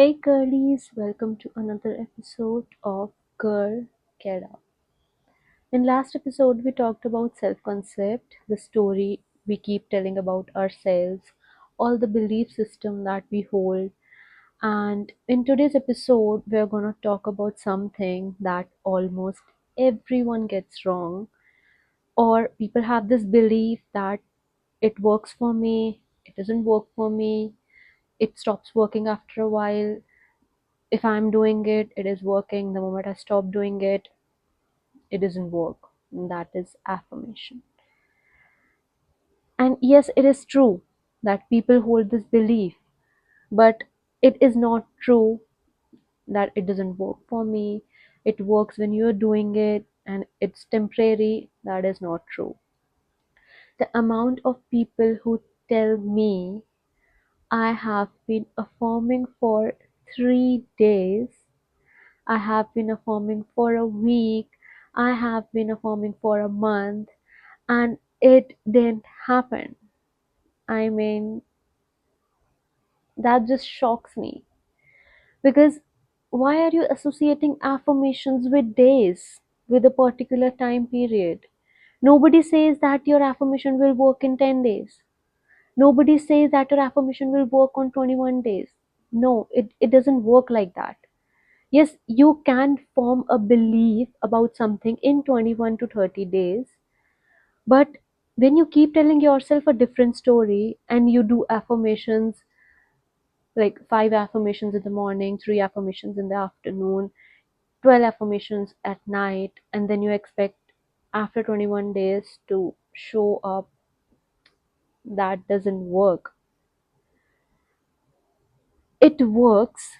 Hey girlies, welcome to another episode of Girl Get Up. In last episode, we talked about self-concept, the story we keep telling about ourselves, all the belief system that we hold, and in today's episode, we're gonna talk about something that almost everyone gets wrong, or people have this belief that it works for me, it doesn't work for me, it stops working after a while. If I'm doing it, it is working. The moment I stop doing it, it doesn't work. And that is affirmation. And yes, it is true that people hold this belief, but it is not true that it doesn't work for me. It works when you're doing it and it's temporary. That is not true. The amount of people who tell me I have been affirming for 3 days, I have been affirming for a week, I have been affirming for a month, and it didn't happen. I mean, that just shocks me. Because why are you associating affirmations with days, with a particular time period? Nobody says that your affirmation will work in 10 days. Nobody says that your affirmation will work on 21 days. No, it doesn't work like that. Yes, you can form a belief about something in 21 to 30 days, but when you keep telling yourself a different story and you do affirmations like five affirmations in the morning, three affirmations in the afternoon, 12 affirmations at night, and then you expect after 21 days to show up, that doesn't work. It works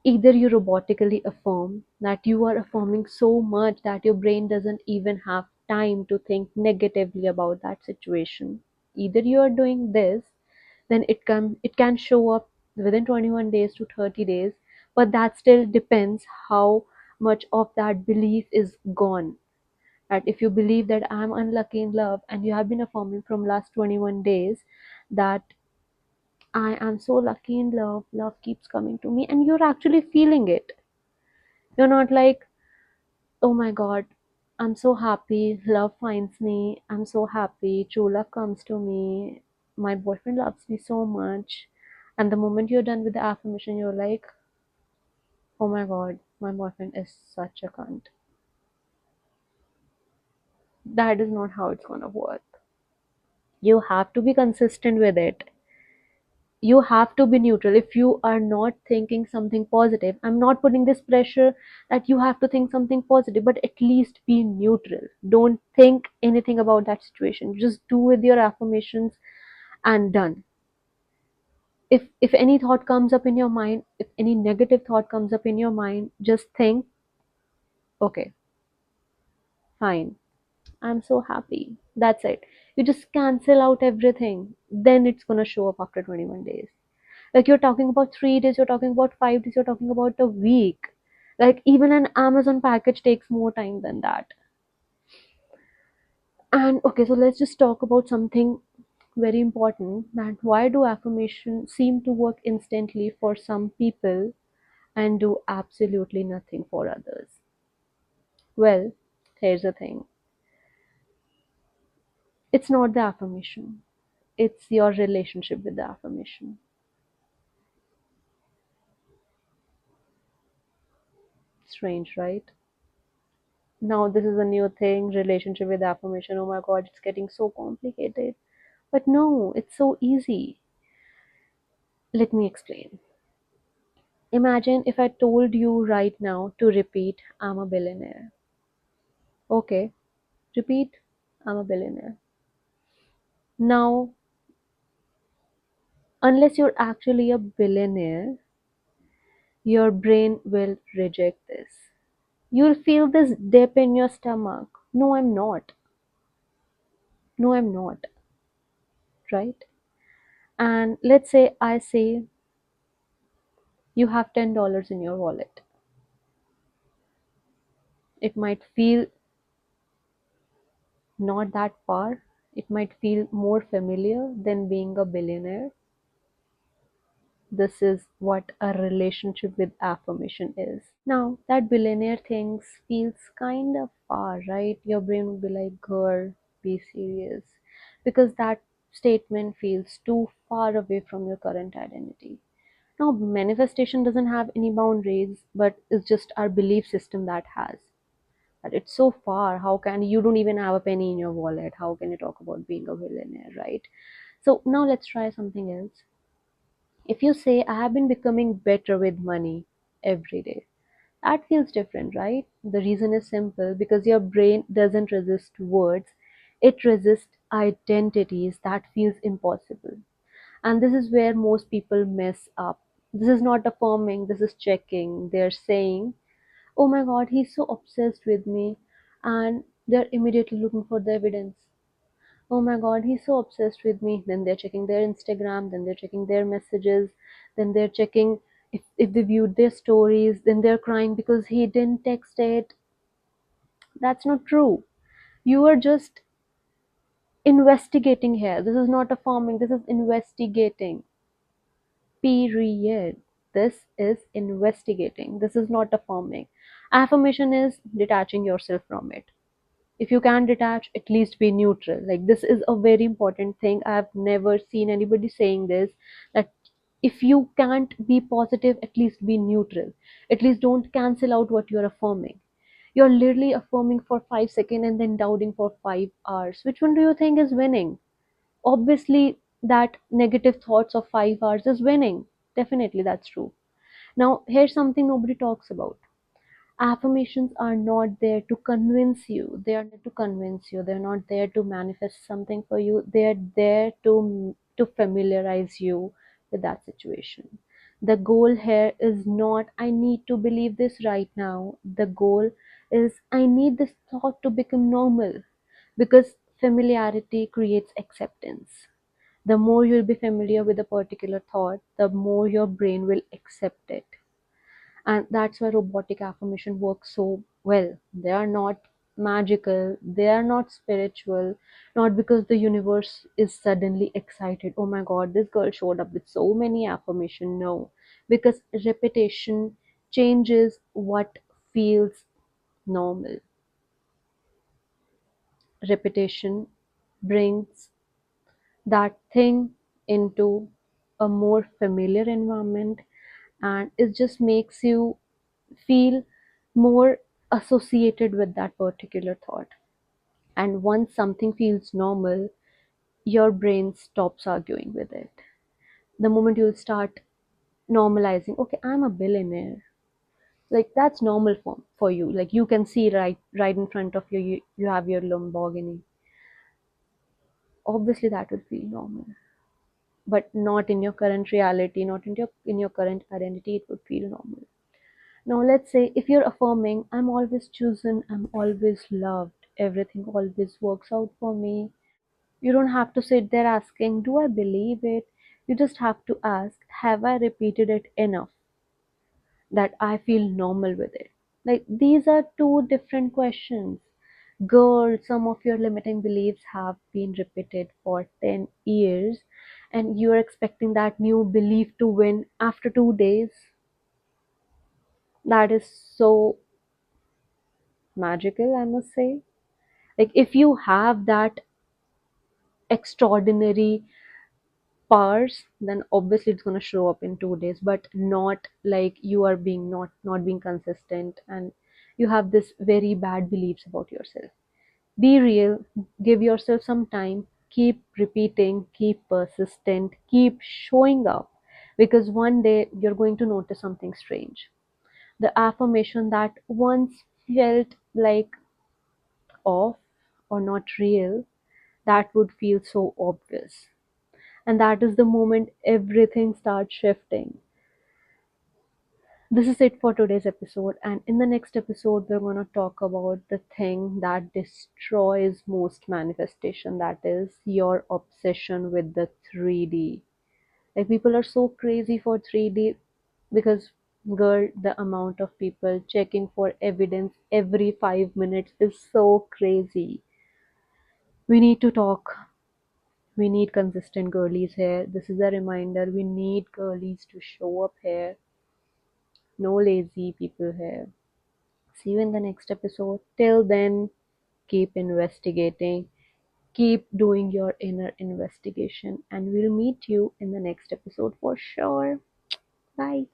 either you robotically affirm that you are affirming so much that your brain doesn't even have time to think negatively about that situation. Either you are doing this, then it can show up within 21 days to 30 days, but that still depends how much of that belief is gone. That if you believe that I'm unlucky in love and you have been affirming from last 21 days that I am so lucky in love, love keeps coming to me, and you're actually feeling it. You're not like, oh my god, I'm so happy, love finds me, I'm so happy, true love comes to me, my boyfriend loves me so much. And the moment you're done with the affirmation, you're like, oh my god, my boyfriend is such a cunt. That is not how it's gonna work. You have to be consistent with it. You have to be neutral. If you are not thinking something positive, I'm not putting this pressure that you have to think something positive, but at least be neutral. Don't think anything about that situation, just do with your affirmations and done. If any thought comes up in your mind, if any negative thought comes up in your mind, just think, okay, fine, I'm so happy, that's it. You just cancel out everything, then it's going to show up after 21 days. Like you're talking about 3 days, you're talking about 5 days, you're talking about a week. Like even an Amazon package takes more time than that. And okay, so let's just talk about something very important, that why do affirmations seem to work instantly for some people and do absolutely nothing for others? Well, here's the thing. It's not the affirmation. It's your relationship with the affirmation. Strange, right? Now this is a new thing, relationship with affirmation. Oh my god, it's getting so complicated. But no, it's so easy. Let me explain. Imagine if I told you right now to repeat, I'm a billionaire. Okay, repeat, I'm a billionaire. Now, unless you're actually a billionaire, your brain will reject this. You'll feel this dip in your stomach. No, I'm not. No, I'm not. Right? And let's say I say you have $10 in your wallet. It might feel not that far. It might feel more familiar than being a billionaire. This is what a relationship with affirmation is. Now, that billionaire things feels kind of far, right? Your brain would be like, girl, be serious. Because that statement feels too far away from your current identity. Now, manifestation doesn't have any boundaries, but it's just our belief system that has. But it's so far. How can you don't even have a penny in your wallet? How can you talk about being a billionaire, right? So now let's try something else. If you say, I have been becoming better with money every day, that feels different, right? The reason is simple because your brain doesn't resist words, it resists identities that feels impossible. And this is where most people mess up. This is not affirming, this is checking. They're saying, oh my god, he's so obsessed with me. And they're immediately looking for the evidence. Oh my god, he's so obsessed with me. Then they're checking their Instagram, then they're checking their messages, then they're checking if they viewed their stories, then they're crying because he didn't text it. That's not true. You are just investigating here. This is not affirming, this is investigating. Period. This is investigating. This is not affirming. Affirmation is detaching yourself from it. If you can detach, at least be neutral. Like, this is a very important thing. I've never seen anybody saying this, that if you can't be positive, at least be neutral. At least don't cancel out what you're affirming. You're literally affirming for 5 seconds and then doubting for 5 hours. Which one do you think is winning? Obviously, that negative thoughts of 5 hours is winning. Definitely, that's true. Now, here's something nobody talks about. Affirmations are not there to convince you. They are there to convince you. They're not there to manifest something for you. They are there to familiarize you with that situation. The goal here is not, I need to believe this right now. The goal is, I need this thought to become normal, because familiarity creates acceptance. The more you'll be familiar with a particular thought, the more your brain will accept it. And that's why robotic affirmation works so well. They are not magical, they are not spiritual, not because the universe is suddenly excited. Oh my god, this girl showed up with so many affirmation. No, because repetition changes what feels normal. Repetition brings that thing into a more familiar environment, and it just makes you feel more associated with that particular thought. And once something feels normal, your brain stops arguing with it. The moment you start normalizing, okay, I'm a billionaire, like that's normal for you. Like, you can see right in front of you, you have your Lamborghini. Obviously that would feel normal, but not in your current reality, not in your current identity, it would feel normal. Now, let's say if you're affirming, I'm always chosen, I'm always loved, everything always works out for me. You don't have to sit there asking, do I believe it? You just have to ask, have I repeated it enough that I feel normal with it? Like, these are two different questions. Girl, some of your limiting beliefs have been repeated for 10 years, and you're expecting that new belief to win after 2 days. That is so magical, I must say. Like, if you have that extraordinary powers, then obviously it's going to show up in 2 days, but not like you are being not being consistent, and you have this very bad beliefs about yourself. Be real, give yourself some time, keep repeating, keep persistent, keep showing up, because one day you're going to notice something strange. The affirmation that once felt like off or not real, that would feel so obvious. And that is the moment everything starts shifting. This is it for today's episode. And in the next episode, we're going to talk about the thing that destroys most manifestation, that is your obsession with the 3D. Like, people are so crazy for 3D because, girl, the amount of people checking for evidence every 5 minutes is so crazy. We need to talk We need consistent girlies here. This is a reminder. We need girlies to show up here. No lazy people here. See you in the next episode. Till then, keep investigating, keep doing your inner investigation, and we'll meet you in the next episode for sure. Bye.